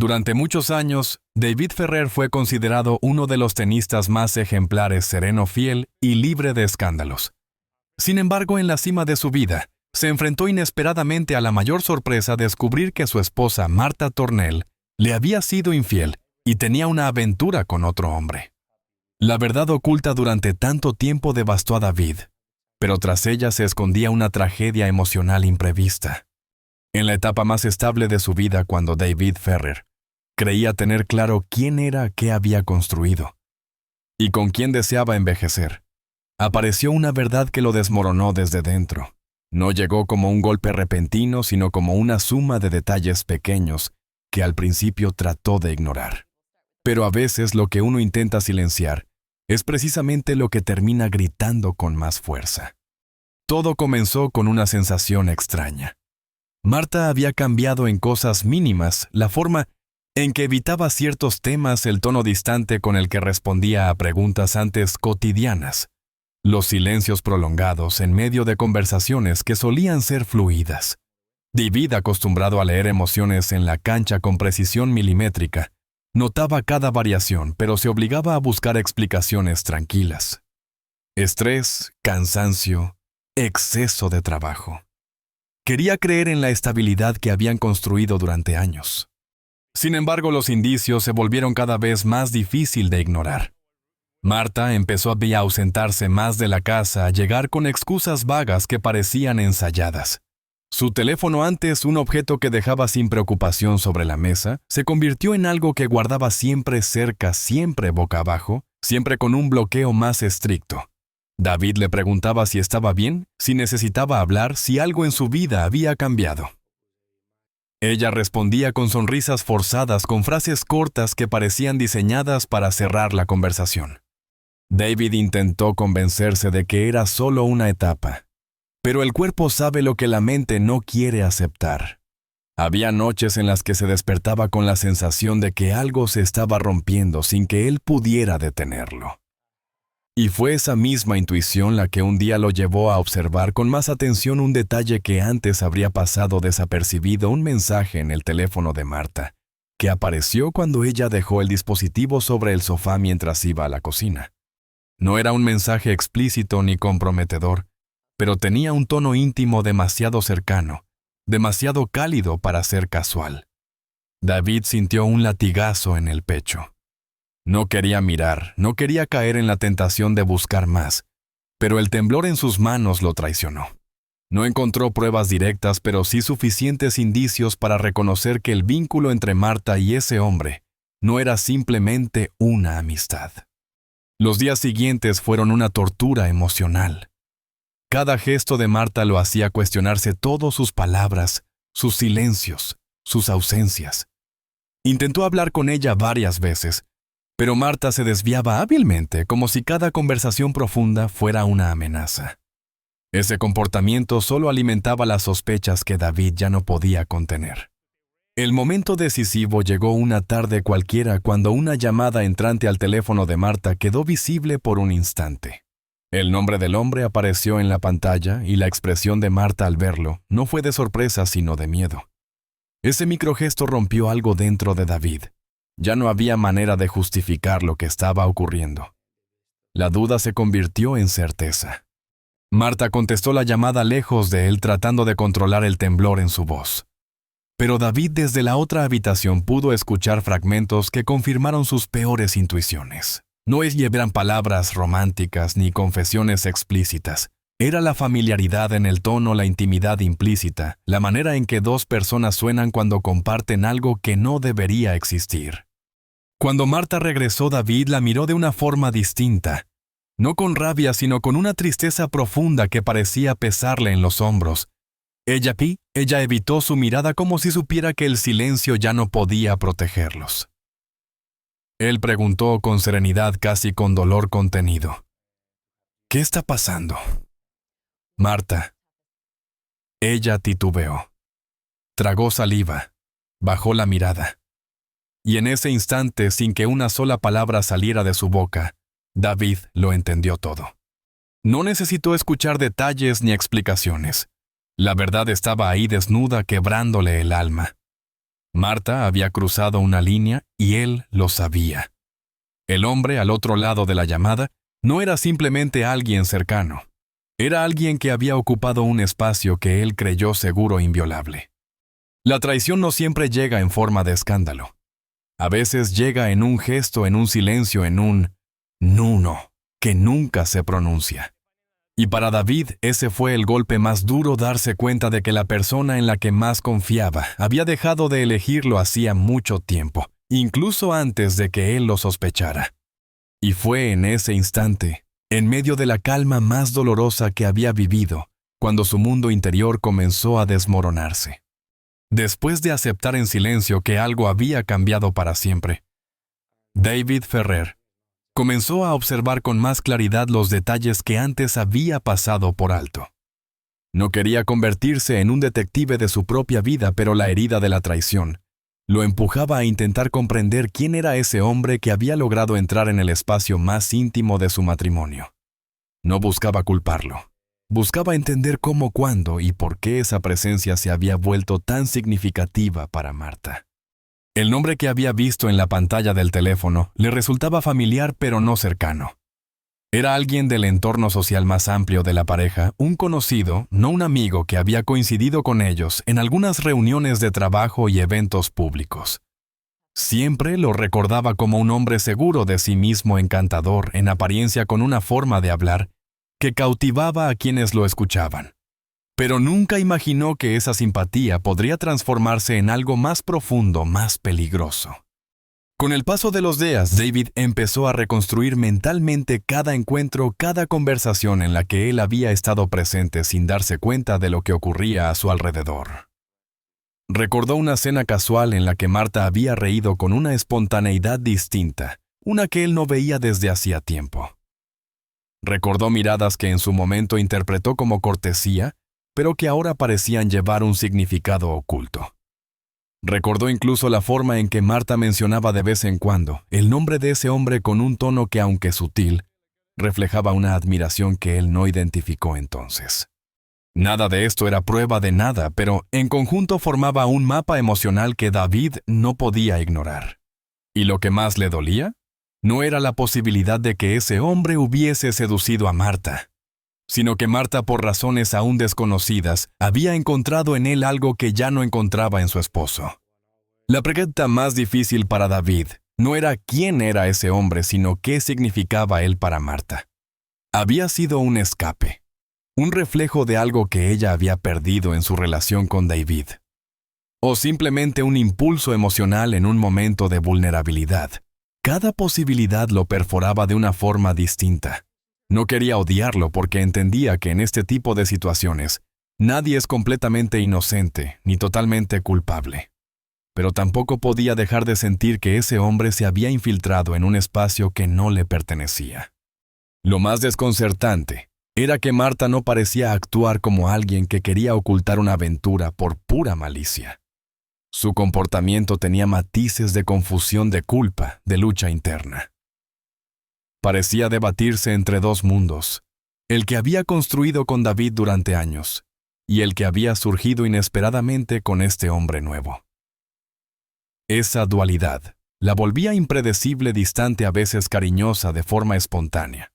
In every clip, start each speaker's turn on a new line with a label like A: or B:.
A: Durante muchos años, David Ferrer fue considerado uno de los tenistas más ejemplares, sereno, fiel y libre de escándalos. Sin embargo, en la cima de su vida, se enfrentó inesperadamente a la mayor sorpresa de descubrir que su esposa, Martha Tornell, le había sido infiel y tenía una aventura con otro hombre. La verdad oculta durante tanto tiempo devastó a David, pero tras ella se escondía una tragedia emocional imprevista. En la etapa más estable de su vida, cuando David Ferrer creía tener claro quién era, qué había construido y con quién deseaba envejecer, apareció una verdad que lo desmoronó desde dentro. No llegó como un golpe repentino, sino como una suma de detalles pequeños que al principio trató de ignorar. Pero a veces lo que uno intenta silenciar es precisamente lo que termina gritando con más fuerza. Todo comenzó con una sensación extraña. Martha había cambiado en cosas mínimas la forma en que evitaba ciertos temas, el tono distante con el que respondía a preguntas antes cotidianas, los silencios prolongados en medio de conversaciones que solían ser fluidas. David, acostumbrado a leer emociones en la cancha con precisión milimétrica, notaba cada variación, pero se obligaba a buscar explicaciones tranquilas. Estrés, cansancio, exceso de trabajo. Quería creer en la estabilidad que habían construido durante años. Sin embargo, los indicios se volvieron cada vez más difícil de ignorar. Martha empezó a ausentarse más de la casa, a llegar con excusas vagas que parecían ensayadas. Su teléfono, antes un objeto que dejaba sin preocupación sobre la mesa, se convirtió en algo que guardaba siempre cerca, siempre boca abajo, siempre con un bloqueo más estricto. David le preguntaba si estaba bien, si necesitaba hablar, si algo en su vida había cambiado. Ella respondía con sonrisas forzadas, con frases cortas que parecían diseñadas para cerrar la conversación. David intentó convencerse de que era solo una etapa, pero el cuerpo sabe lo que la mente no quiere aceptar. Había noches en las que se despertaba con la sensación de que algo se estaba rompiendo sin que él pudiera detenerlo. Y fue esa misma intuición la que un día lo llevó a observar con más atención un detalle que antes habría pasado desapercibido: un mensaje en el teléfono de Martha, que apareció cuando ella dejó el dispositivo sobre el sofá mientras iba a la cocina. No era un mensaje explícito ni comprometedor, pero tenía un tono íntimo demasiado cercano, demasiado cálido para ser casual. David sintió un latigazo en el pecho. No quería mirar, no quería caer en la tentación de buscar más, pero el temblor en sus manos lo traicionó. No encontró pruebas directas, pero sí suficientes indicios para reconocer que el vínculo entre Martha y ese hombre no era simplemente una amistad. Los días siguientes fueron una tortura emocional. Cada gesto de Martha lo hacía cuestionarse todas sus palabras, sus silencios, sus ausencias. Intentó hablar con ella varias veces, pero Martha se desviaba hábilmente, como si cada conversación profunda fuera una amenaza. Ese comportamiento solo alimentaba las sospechas que David ya no podía contener. El momento decisivo llegó una tarde cualquiera, cuando una llamada entrante al teléfono de Martha quedó visible por un instante. El nombre del hombre apareció en la pantalla y la expresión de Martha al verlo no fue de sorpresa sino de miedo. Ese microgesto rompió algo dentro de David. Ya no había manera de justificar lo que estaba ocurriendo. La duda se convirtió en certeza. Martha contestó la llamada lejos de él, tratando de controlar el temblor en su voz. Pero David, desde la otra habitación, pudo escuchar fragmentos que confirmaron sus peores intuiciones. No eran palabras románticas ni confesiones explícitas. Era la familiaridad en el tono, la intimidad implícita, la manera en que dos personas suenan cuando comparten algo que no debería existir. Cuando Martha regresó, David la miró de una forma distinta. No con rabia, sino con una tristeza profunda que parecía pesarle en los hombros. Ella evitó su mirada como si supiera que el silencio ya no podía protegerlos. Él preguntó con serenidad, casi con dolor contenido: ¿Qué está pasando? Martha. Ella titubeó. Tragó saliva. Bajó la mirada. Y en ese instante, sin que una sola palabra saliera de su boca, David lo entendió todo. No necesitó escuchar detalles ni explicaciones. La verdad estaba ahí, desnuda, quebrándole el alma. Marta había cruzado una línea y él lo sabía. El hombre al otro lado de la llamada no era simplemente alguien cercano. Era alguien que había ocupado un espacio que él creyó seguro e inviolable. La traición no siempre llega en forma de escándalo. A veces llega en un gesto, en un silencio, en un nuno, que nunca se pronuncia. Y para David ese fue el golpe más duro, darse cuenta de que la persona en la que más confiaba había dejado de elegirlo hacía mucho tiempo, incluso antes de que él lo sospechara. Y fue en ese instante, en medio de la calma más dolorosa que había vivido, cuando su mundo interior comenzó a desmoronarse. Después de aceptar en silencio que algo había cambiado para siempre, David Ferrer comenzó a observar con más claridad los detalles que antes había pasado por alto. No quería convertirse en un detective de su propia vida, pero la herida de la traición lo empujaba a intentar comprender quién era ese hombre que había logrado entrar en el espacio más íntimo de su matrimonio. No buscaba culparlo. Buscaba entender cómo, cuándo y por qué esa presencia se había vuelto tan significativa para Marta. El nombre que había visto en la pantalla del teléfono le resultaba familiar pero no cercano. Era alguien del entorno social más amplio de la pareja, un conocido, no un amigo que había coincidido con ellos en algunas reuniones de trabajo y eventos públicos. Siempre lo recordaba como un hombre seguro de sí mismo, encantador, en apariencia, con una forma de hablar que cautivaba a quienes lo escuchaban. Pero nunca imaginó que esa simpatía podría transformarse en algo más profundo, más peligroso. Con el paso de los días, David empezó a reconstruir mentalmente cada encuentro, cada conversación en la que él había estado presente sin darse cuenta de lo que ocurría a su alrededor. Recordó una cena casual en la que Marta había reído con una espontaneidad distinta, una que él no veía desde hacía tiempo. Recordó miradas que en su momento interpretó como cortesía, pero que ahora parecían llevar un significado oculto. Recordó incluso la forma en que Marta mencionaba de vez en cuando el nombre de ese hombre con un tono que, aunque sutil, reflejaba una admiración que él no identificó entonces. Nada de esto era prueba de nada, pero en conjunto formaba un mapa emocional que David no podía ignorar. ¿Y lo que más le dolía? No era la posibilidad de que ese hombre hubiese seducido a Marta, sino que Marta, por razones aún desconocidas, había encontrado en él algo que ya no encontraba en su esposo. La pregunta más difícil para David no era quién era ese hombre, sino qué significaba él para Marta. Había sido un escape, un reflejo de algo que ella había perdido en su relación con David, o simplemente un impulso emocional en un momento de vulnerabilidad. Cada posibilidad lo perforaba de una forma distinta. No quería odiarlo porque entendía que en este tipo de situaciones nadie es completamente inocente ni totalmente culpable. Pero tampoco podía dejar de sentir que ese hombre se había infiltrado en un espacio que no le pertenecía. Lo más desconcertante era que Marta no parecía actuar como alguien que quería ocultar una aventura por pura malicia. Su comportamiento tenía matices de confusión, de culpa, de lucha interna. Parecía debatirse entre dos mundos, el que había construido con David durante años y el que había surgido inesperadamente con este hombre nuevo. Esa dualidad la volvía impredecible, distante, a veces cariñosa de forma espontánea,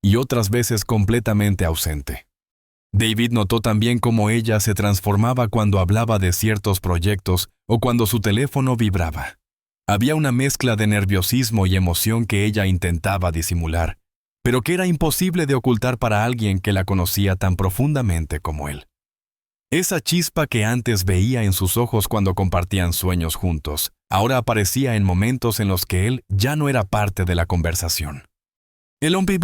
A: y otras veces completamente ausente. David notó también cómo ella se transformaba cuando hablaba de ciertos proyectos o cuando su teléfono vibraba. Había una mezcla de nerviosismo y emoción que ella intentaba disimular, pero que era imposible de ocultar para alguien que la conocía tan profundamente como él. Esa chispa que antes veía en sus ojos cuando compartían sueños juntos, ahora aparecía en momentos en los que él ya no era parte de la conversación. El hombre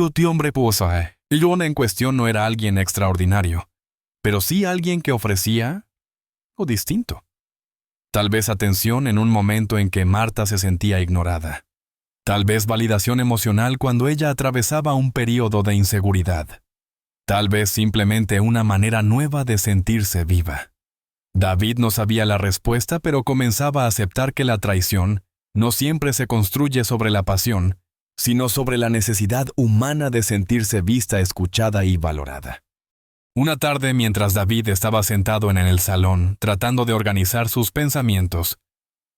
A: en cuestión no era alguien extraordinario, pero sí alguien que ofrecía algo distinto. Tal vez atención en un momento en que Marta se sentía ignorada. Tal vez validación emocional cuando ella atravesaba un período de inseguridad. Tal vez simplemente una manera nueva de sentirse viva. David no sabía la respuesta, pero comenzaba a aceptar que la traición no siempre se construye sobre la pasión, sino sobre la necesidad humana de sentirse vista, escuchada y valorada. Una tarde, mientras David estaba sentado en el salón, tratando de organizar sus pensamientos,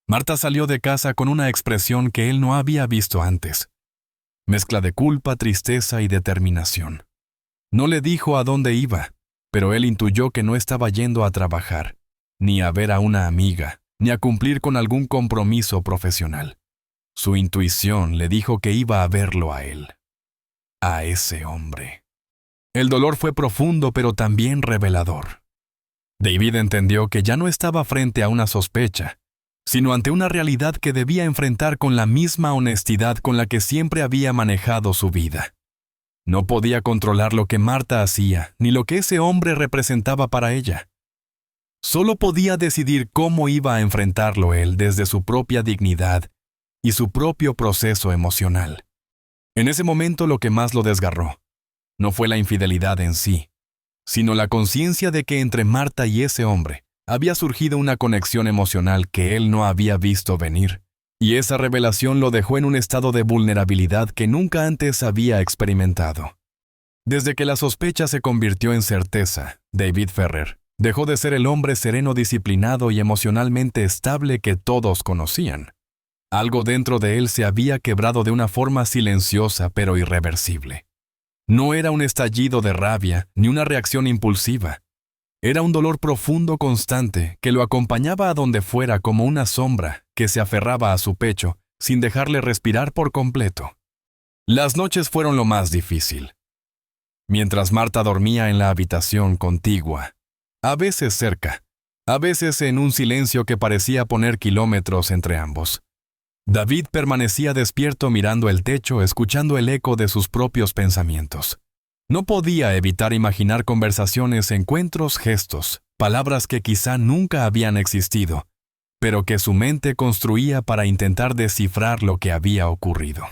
A: Marta salió de casa con una expresión que él no había visto antes. Mezcla de culpa, tristeza y determinación. No le dijo a dónde iba, pero él intuyó que no estaba yendo a trabajar, ni a ver a una amiga, ni a cumplir con algún compromiso profesional. Su intuición le dijo que iba a verlo a él, a ese hombre. El dolor fue profundo pero también revelador. David entendió que ya no estaba frente a una sospecha, sino ante una realidad que debía enfrentar con la misma honestidad con la que siempre había manejado su vida. No podía controlar lo que Marta hacía, ni lo que ese hombre representaba para ella. Solo podía decidir cómo iba a enfrentarlo él desde su propia dignidad y su propio proceso emocional. En ese momento lo que más lo desgarró no fue la infidelidad en sí, sino la conciencia de que entre Marta y ese hombre había surgido una conexión emocional que él no había visto venir, y esa revelación lo dejó en un estado de vulnerabilidad que nunca antes había experimentado. Desde que la sospecha se convirtió en certeza, David Ferrer dejó de ser el hombre sereno, disciplinado y emocionalmente estable que todos conocían. Algo dentro de él se había quebrado de una forma silenciosa pero irreversible. No era un estallido de rabia ni una reacción impulsiva. Era un dolor profundo constante que lo acompañaba a donde fuera como una sombra que se aferraba a su pecho sin dejarle respirar por completo. Las noches fueron lo más difícil. Mientras Marta dormía en la habitación contigua, a veces cerca, a veces en un silencio que parecía poner kilómetros entre ambos, David permanecía despierto mirando el techo, escuchando el eco de sus propios pensamientos. No podía evitar imaginar conversaciones, encuentros, gestos, palabras que quizá nunca habían existido, pero que su mente construía para intentar descifrar lo que había ocurrido.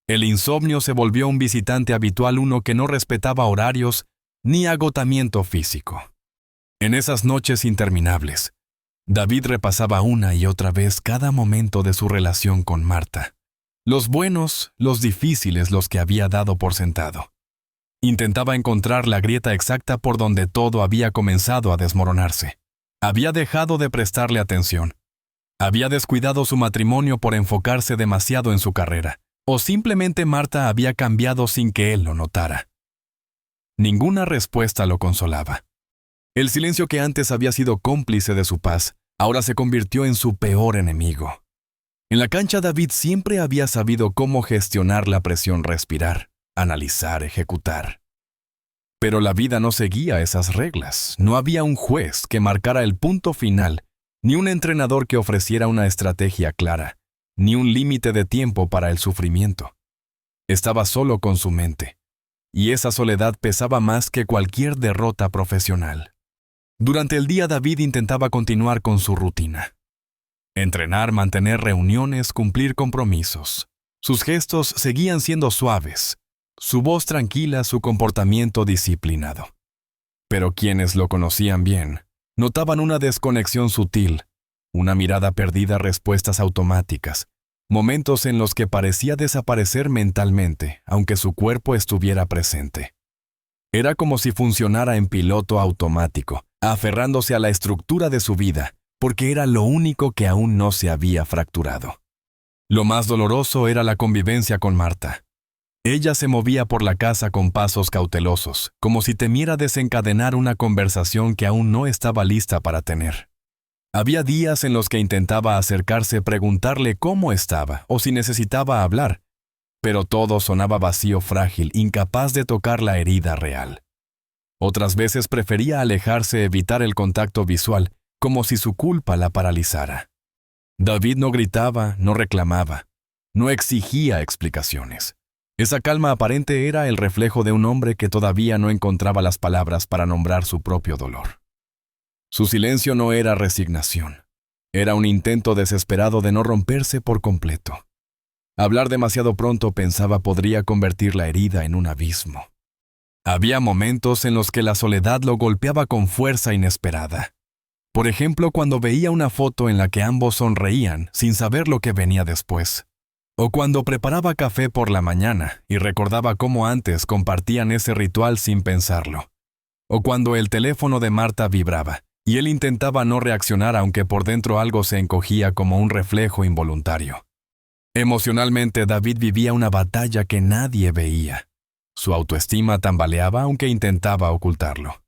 A: El insomnio se volvió un visitante habitual, uno que no respetaba horarios ni agotamiento físico. En esas noches interminables, David repasaba una y otra vez cada momento de su relación con Marta. Los buenos, los difíciles, los que había dado por sentado. Intentaba encontrar la grieta exacta por donde todo había comenzado a desmoronarse. Había dejado de prestarle atención. Había descuidado su matrimonio por enfocarse demasiado en su carrera. O simplemente Marta había cambiado sin que él lo notara. Ninguna respuesta lo consolaba. El silencio que antes había sido cómplice de su paz, ahora se convirtió en su peor enemigo. En la cancha David siempre había sabido cómo gestionar la presión, respirar, analizar, ejecutar. Pero la vida no seguía esas reglas. No había un juez que marcara el punto final, ni un entrenador que ofreciera una estrategia clara, ni un límite de tiempo para el sufrimiento. Estaba solo con su mente, y esa soledad pesaba más que cualquier derrota profesional. Durante el día David intentaba continuar con su rutina. Entrenar, mantener reuniones, cumplir compromisos. Sus gestos seguían siendo suaves, su voz tranquila, su comportamiento disciplinado. Pero quienes lo conocían bien notaban una desconexión sutil, una mirada perdida, respuestas automáticas, momentos en los que parecía desaparecer mentalmente, aunque su cuerpo estuviera presente. Era como si funcionara en piloto automático, aferrándose a la estructura de su vida, porque era lo único que aún no se había fracturado. Lo más doloroso era la convivencia con Marta. Ella se movía por la casa con pasos cautelosos, como si temiera desencadenar una conversación que aún no estaba lista para tener. Había días en los que intentaba acercarse, preguntarle cómo estaba o si necesitaba hablar, pero todo sonaba vacío, frágil, incapaz de tocar la herida real. Otras veces prefería alejarse, evitar el contacto visual, como si su culpa la paralizara. David no gritaba, no reclamaba, no exigía explicaciones. Esa calma aparente era el reflejo de un hombre que todavía no encontraba las palabras para nombrar su propio dolor. Su silencio no era resignación, era un intento desesperado de no romperse por completo. Hablar demasiado pronto, pensaba, podría convertir la herida en un abismo. Había momentos en los que la soledad lo golpeaba con fuerza inesperada. Por ejemplo, cuando veía una foto en la que ambos sonreían sin saber lo que venía después. O cuando preparaba café por la mañana y recordaba cómo antes compartían ese ritual sin pensarlo. O cuando el teléfono de Marta vibraba y él intentaba no reaccionar aunque por dentro algo se encogía como un reflejo involuntario. Emocionalmente, David vivía una batalla que nadie veía. Su autoestima tambaleaba aunque intentaba ocultarlo.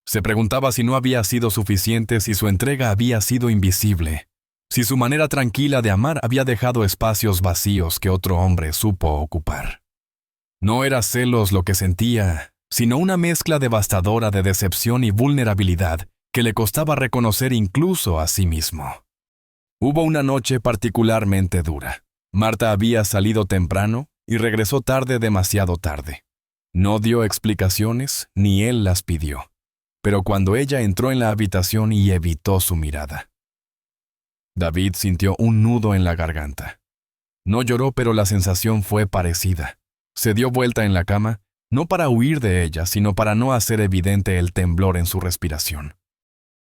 A: Se preguntaba si no había sido suficiente, si su entrega había sido invisible, si su manera tranquila de amar había dejado espacios vacíos que otro hombre supo ocupar. No era celos lo que sentía, sino una mezcla devastadora de decepción y vulnerabilidad que le costaba reconocer incluso a sí mismo. Hubo una noche particularmente dura. Marta había salido temprano y regresó tarde, demasiado tarde. No dio explicaciones, ni él las pidió. Pero cuando ella entró en la habitación y evitó su mirada, David sintió un nudo en la garganta. No lloró, pero la sensación fue parecida. Se dio vuelta en la cama, no para huir de ella, sino para no hacer evidente el temblor en su respiración.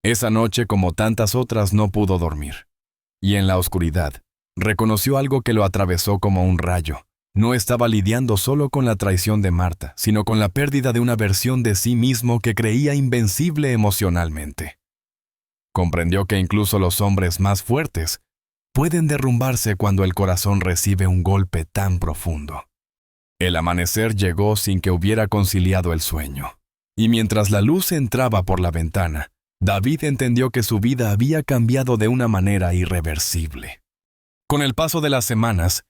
A: Esa noche, como tantas otras, no pudo dormir. Y en la oscuridad, reconoció algo que lo atravesó como un rayo. No estaba lidiando solo con la traición de Marta, sino con la pérdida de una versión de sí mismo que creía invencible emocionalmente. Comprendió que incluso los hombres más fuertes pueden derrumbarse cuando el corazón recibe un golpe tan profundo. El amanecer llegó sin que hubiera conciliado el sueño, y mientras la luz entraba por la ventana, David entendió que su vida había cambiado de una manera irreversible. Con el paso de las semanas,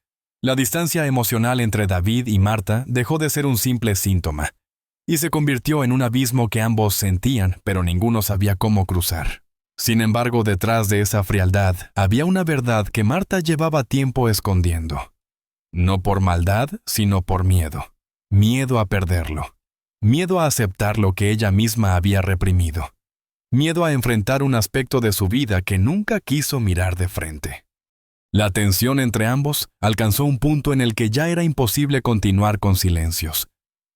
A: la distancia emocional entre David y Marta dejó de ser un simple síntoma, y se convirtió en un abismo que ambos sentían, pero ninguno sabía cómo cruzar. Sin embargo, detrás de esa frialdad había una verdad que Marta llevaba tiempo escondiendo. No por maldad, sino por miedo. Miedo a perderlo. Miedo a aceptar lo que ella misma había reprimido. Miedo a enfrentar un aspecto de su vida que nunca quiso mirar de frente. La tensión entre ambos alcanzó un punto en el que ya era imposible continuar con silencios.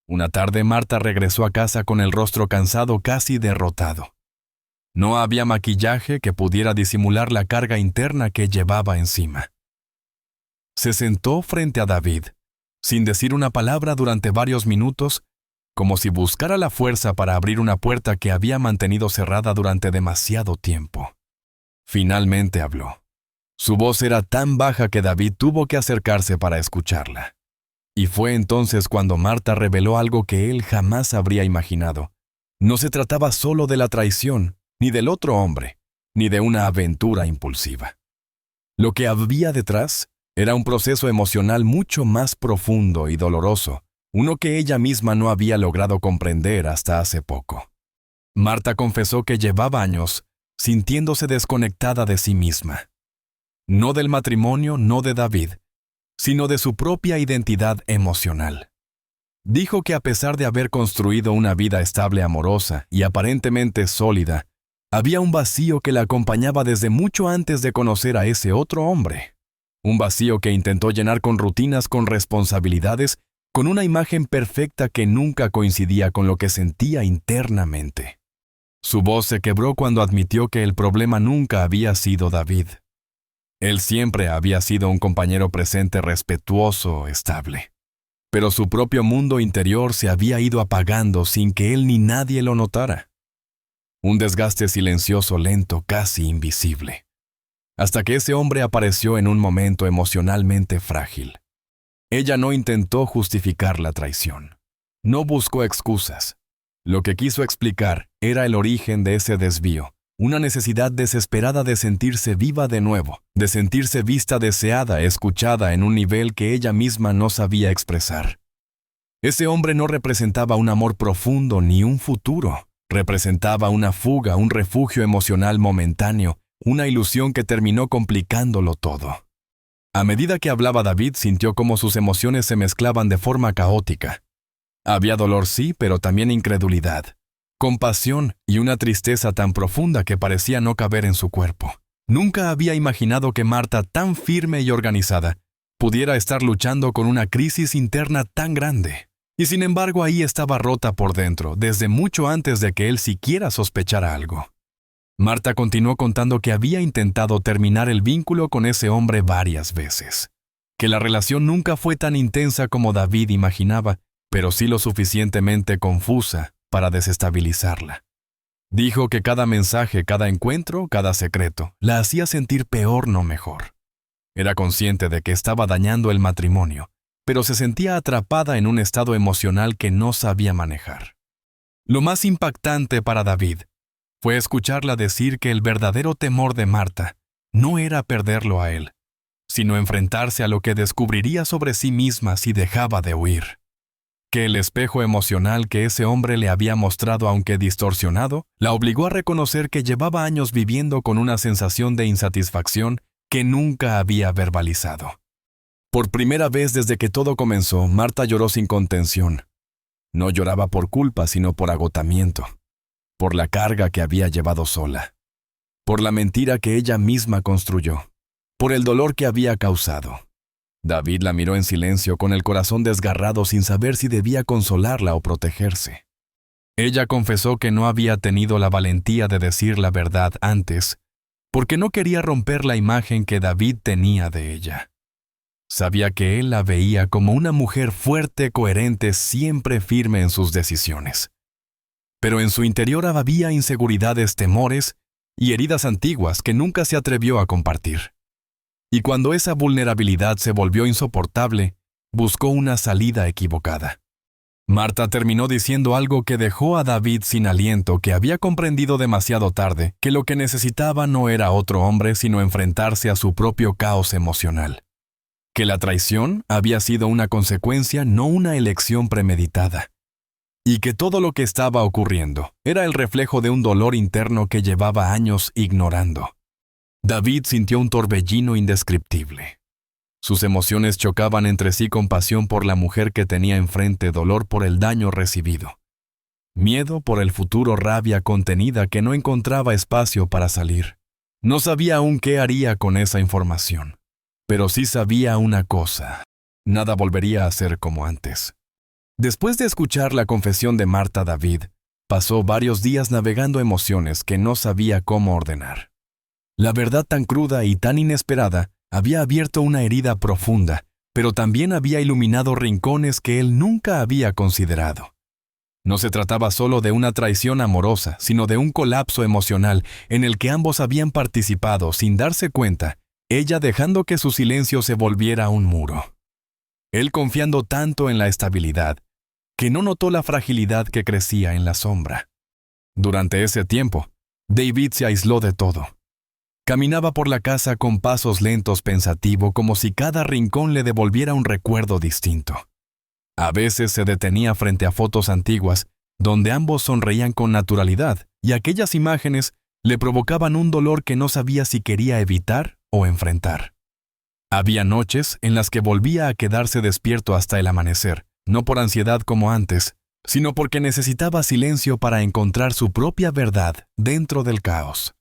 A: Una tarde Marta regresó a casa con el rostro cansado, casi derrotado. No había maquillaje que pudiera disimular la carga interna que llevaba encima. Se sentó frente a David, sin decir una palabra durante varios minutos, como si buscara la fuerza para abrir una puerta que había mantenido cerrada durante demasiado tiempo. Finalmente habló. Su voz era tan baja que David tuvo que acercarse para escucharla. Y fue entonces cuando Marta reveló algo que él jamás habría imaginado. No se trataba solo de la traición, ni del otro hombre, ni de una aventura impulsiva. Lo que había detrás era un proceso emocional mucho más profundo y doloroso, uno que ella misma no había logrado comprender hasta hace poco. Marta confesó que llevaba años sintiéndose desconectada de sí misma. No del matrimonio, no de David, sino de su propia identidad emocional. Dijo que a pesar de haber construido una vida estable, amorosa y aparentemente sólida, había un vacío que la acompañaba desde mucho antes de conocer a ese otro hombre. Un vacío que intentó llenar con rutinas, con responsabilidades, con una imagen perfecta que nunca coincidía con lo que sentía internamente. Su voz se quebró cuando admitió que el problema nunca había sido David. Él siempre había sido un compañero presente, respetuoso, estable. Pero su propio mundo interior se había ido apagando sin que él ni nadie lo notara. Un desgaste silencioso, lento, casi invisible. Hasta que ese hombre apareció en un momento emocionalmente frágil. Ella no intentó justificar la traición. No buscó excusas. Lo que quiso explicar era el origen de ese desvío. Una necesidad desesperada de sentirse viva de nuevo, de sentirse vista, deseada, escuchada en un nivel que ella misma no sabía expresar. Ese hombre no representaba un amor profundo ni un futuro. Representaba una fuga, un refugio emocional momentáneo, una ilusión que terminó complicándolo todo. A medida que hablaba David, sintió cómo sus emociones se mezclaban de forma caótica. Había dolor, sí, pero también incredulidad. Compasión y una tristeza tan profunda que parecía no caber en su cuerpo. Nunca había imaginado que Marta, tan firme y organizada, pudiera estar luchando con una crisis interna tan grande. Y sin embargo ahí estaba rota por dentro, desde mucho antes de que él siquiera sospechara algo. Marta continuó contando que había intentado terminar el vínculo con ese hombre varias veces. Que la relación nunca fue tan intensa como David imaginaba, pero sí lo suficientemente confusa para desestabilizarla. Dijo que cada mensaje, cada encuentro, cada secreto, la hacía sentir peor, no mejor. Era consciente de que estaba dañando el matrimonio, pero se sentía atrapada en un estado emocional que no sabía manejar. Lo más impactante para David fue escucharla decir que el verdadero temor de Marta no era perderlo a él, sino enfrentarse a lo que descubriría sobre sí misma si dejaba de huir. Que el espejo emocional que ese hombre le había mostrado, aunque distorsionado, la obligó a reconocer que llevaba años viviendo con una sensación de insatisfacción que nunca había verbalizado. Por primera vez desde que todo comenzó, Marta lloró sin contención. No lloraba por culpa, sino por agotamiento, por la carga que había llevado sola, por la mentira que ella misma construyó, por el dolor que había causado. David la miró en silencio, con el corazón desgarrado, sin saber si debía consolarla o protegerse. Ella confesó que no había tenido la valentía de decir la verdad antes, porque no quería romper la imagen que David tenía de ella. Sabía que él la veía como una mujer fuerte, coherente, siempre firme en sus decisiones. Pero en su interior había inseguridades, temores y heridas antiguas que nunca se atrevió a compartir. Y cuando esa vulnerabilidad se volvió insoportable, buscó una salida equivocada. Marta terminó diciendo algo que dejó a David sin aliento, que había comprendido demasiado tarde que lo que necesitaba no era otro hombre, sino enfrentarse a su propio caos emocional. Que la traición había sido una consecuencia, no una elección premeditada. Y que todo lo que estaba ocurriendo era el reflejo de un dolor interno que llevaba años ignorando. David sintió un torbellino indescriptible. Sus emociones chocaban entre sí: compasión por la mujer que tenía enfrente, dolor por el daño recibido, miedo por el futuro, rabia contenida que no encontraba espacio para salir. No sabía aún qué haría con esa información, pero sí sabía una cosa: nada volvería a ser como antes. Después de escuchar la confesión de Marta, David pasó varios días navegando emociones que no sabía cómo ordenar. La verdad tan cruda y tan inesperada había abierto una herida profunda, pero también había iluminado rincones que él nunca había considerado. No se trataba solo de una traición amorosa, sino de un colapso emocional en el que ambos habían participado sin darse cuenta, ella dejando que su silencio se volviera un muro. Él confiando tanto en la estabilidad, que no notó la fragilidad que crecía en la sombra. Durante ese tiempo, David se aisló de todo. Caminaba por la casa con pasos lentos, pensativo, como si cada rincón le devolviera un recuerdo distinto. A veces se detenía frente a fotos antiguas, donde ambos sonreían con naturalidad, y aquellas imágenes le provocaban un dolor que no sabía si quería evitar o enfrentar. Había noches en las que volvía a quedarse despierto hasta el amanecer, no por ansiedad como antes, sino porque necesitaba silencio para encontrar su propia verdad dentro del caos.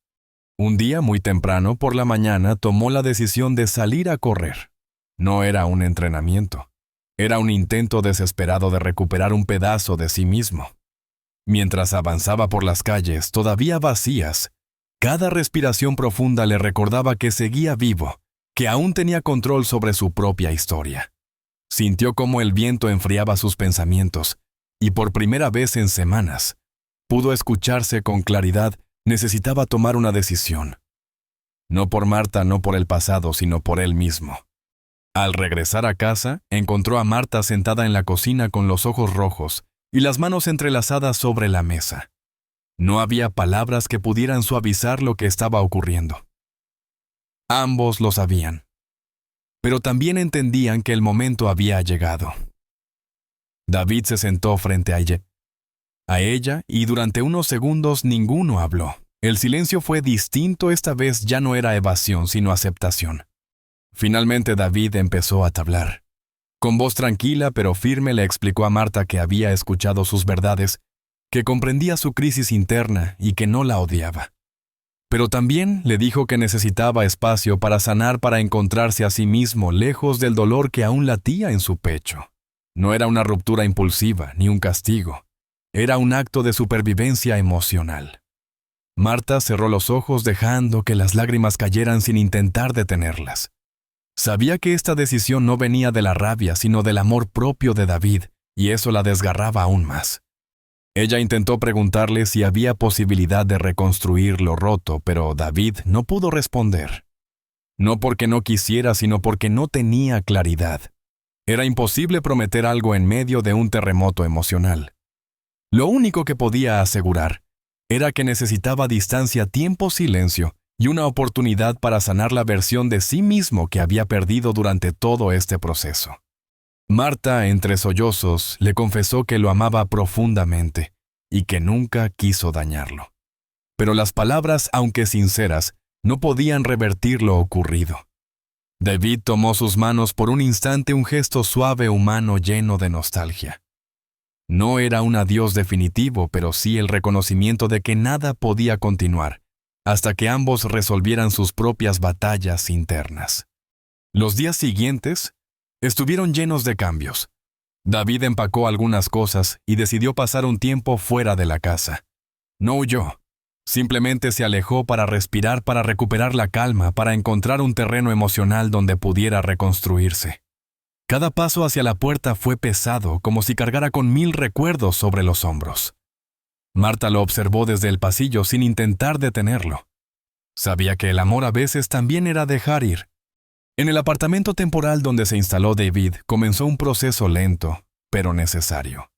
A: Un día muy temprano por la mañana tomó la decisión de salir a correr. No era un entrenamiento, era un intento desesperado de recuperar un pedazo de sí mismo. Mientras avanzaba por las calles, todavía vacías, cada respiración profunda le recordaba que seguía vivo, que aún tenía control sobre su propia historia. Sintió cómo el viento enfriaba sus pensamientos, y por primera vez en semanas, pudo escucharse con claridad. Necesitaba tomar una decisión. No por Marta, no por el pasado, sino por él mismo. Al regresar a casa, encontró a Marta sentada en la cocina con los ojos rojos y las manos entrelazadas sobre la mesa. No había palabras que pudieran suavizar lo que estaba ocurriendo. Ambos lo sabían, pero también entendían que el momento había llegado. David se sentó frente a ella y durante unos segundos ninguno habló. El silencio fue distinto, esta vez ya no era evasión, sino aceptación. Finalmente David empezó a hablar. Con voz tranquila pero firme le explicó a Marta que había escuchado sus verdades, que comprendía su crisis interna y que no la odiaba. Pero también le dijo que necesitaba espacio para sanar, para encontrarse a sí mismo lejos del dolor que aún latía en su pecho. No era una ruptura impulsiva ni un castigo. Era un acto de supervivencia emocional. Marta cerró los ojos dejando que las lágrimas cayeran sin intentar detenerlas. Sabía que esta decisión no venía de la rabia, sino del amor propio de David, y eso la desgarraba aún más. Ella intentó preguntarle si había posibilidad de reconstruir lo roto, pero David no pudo responder. No porque no quisiera, sino porque no tenía claridad. Era imposible prometer algo en medio de un terremoto emocional. Lo único que podía asegurar era que necesitaba distancia, tiempo, silencio y una oportunidad para sanar la versión de sí mismo que había perdido durante todo este proceso. Marta, entre sollozos, le confesó que lo amaba profundamente y que nunca quiso dañarlo. Pero las palabras, aunque sinceras, no podían revertir lo ocurrido. David tomó sus manos por un instante, un gesto suave, humano, lleno de nostalgia. No era un adiós definitivo, pero sí el reconocimiento de que nada podía continuar, hasta que ambos resolvieran sus propias batallas internas. Los días siguientes estuvieron llenos de cambios. David empacó algunas cosas y decidió pasar un tiempo fuera de la casa. No huyó. Simplemente se alejó para respirar, para recuperar la calma, para encontrar un terreno emocional donde pudiera reconstruirse. Cada paso hacia la puerta fue pesado, como si cargara con 1000 recuerdos sobre los hombros. Marta lo observó desde el pasillo sin intentar detenerlo. Sabía que el amor a veces también era dejar ir. En el apartamento temporal donde se instaló David, comenzó un proceso lento, pero necesario.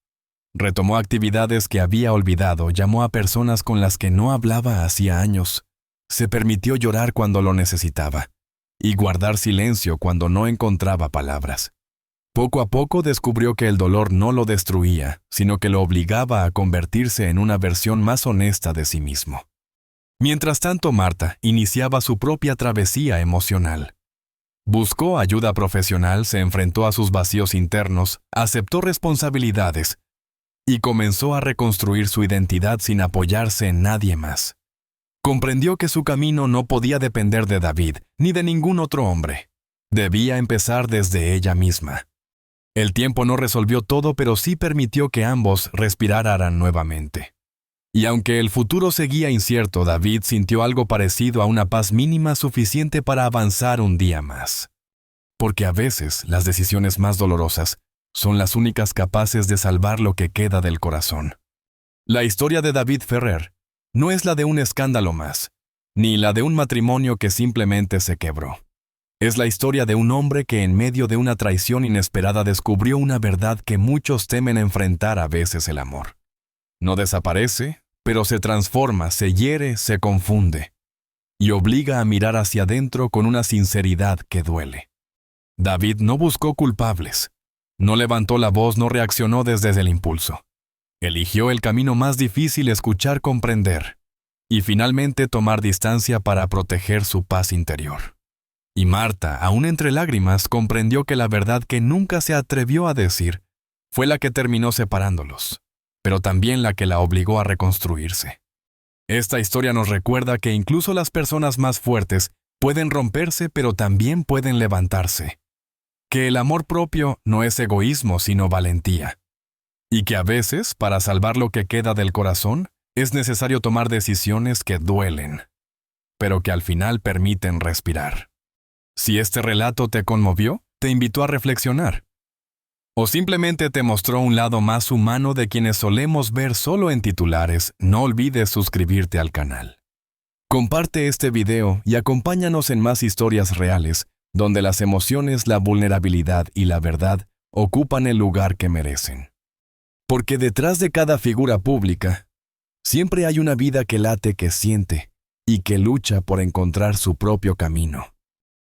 A: Retomó actividades que había olvidado, llamó a personas con las que no hablaba hacía años. Se permitió llorar cuando lo necesitaba y guardar silencio cuando no encontraba palabras. Poco a poco descubrió que el dolor no lo destruía, sino que lo obligaba a convertirse en una versión más honesta de sí mismo. Mientras tanto, Marta iniciaba su propia travesía emocional. Buscó ayuda profesional, se enfrentó a sus vacíos internos, aceptó responsabilidades y comenzó a reconstruir su identidad sin apoyarse en nadie más. Comprendió que su camino no podía depender de David ni de ningún otro hombre. Debía empezar desde ella misma. El tiempo no resolvió todo, pero sí permitió que ambos respiraran nuevamente. Y aunque el futuro seguía incierto, David sintió algo parecido a una paz mínima suficiente para avanzar un día más. Porque a veces las decisiones más dolorosas son las únicas capaces de salvar lo que queda del corazón. La historia de David Ferrer no es la de un escándalo más, ni la de un matrimonio que simplemente se quebró. Es la historia de un hombre que en medio de una traición inesperada descubrió una verdad que muchos temen enfrentar a veces: el amor. No desaparece, pero se transforma, se hiere, se confunde y obliga a mirar hacia adentro con una sinceridad que duele. David no buscó culpables, no levantó la voz, no reaccionó desde el impulso. Eligió el camino más difícil: escuchar, comprender y finalmente tomar distancia para proteger su paz interior. Y Marta, aún entre lágrimas, comprendió que la verdad que nunca se atrevió a decir fue la que terminó separándolos, pero también la que la obligó a reconstruirse. Esta historia nos recuerda que incluso las personas más fuertes pueden romperse, pero también pueden levantarse. Que el amor propio no es egoísmo, sino valentía. Y que a veces, para salvar lo que queda del corazón, es necesario tomar decisiones que duelen, pero que al final permiten respirar. Si este relato te conmovió, te invitó a reflexionar. O simplemente te mostró un lado más humano de quienes solemos ver solo en titulares, no olvides suscribirte al canal. Comparte este video y acompáñanos en más historias reales, donde las emociones, la vulnerabilidad y la verdad ocupan el lugar que merecen. Porque detrás de cada figura pública, siempre hay una vida que late, que siente y que lucha por encontrar su propio camino.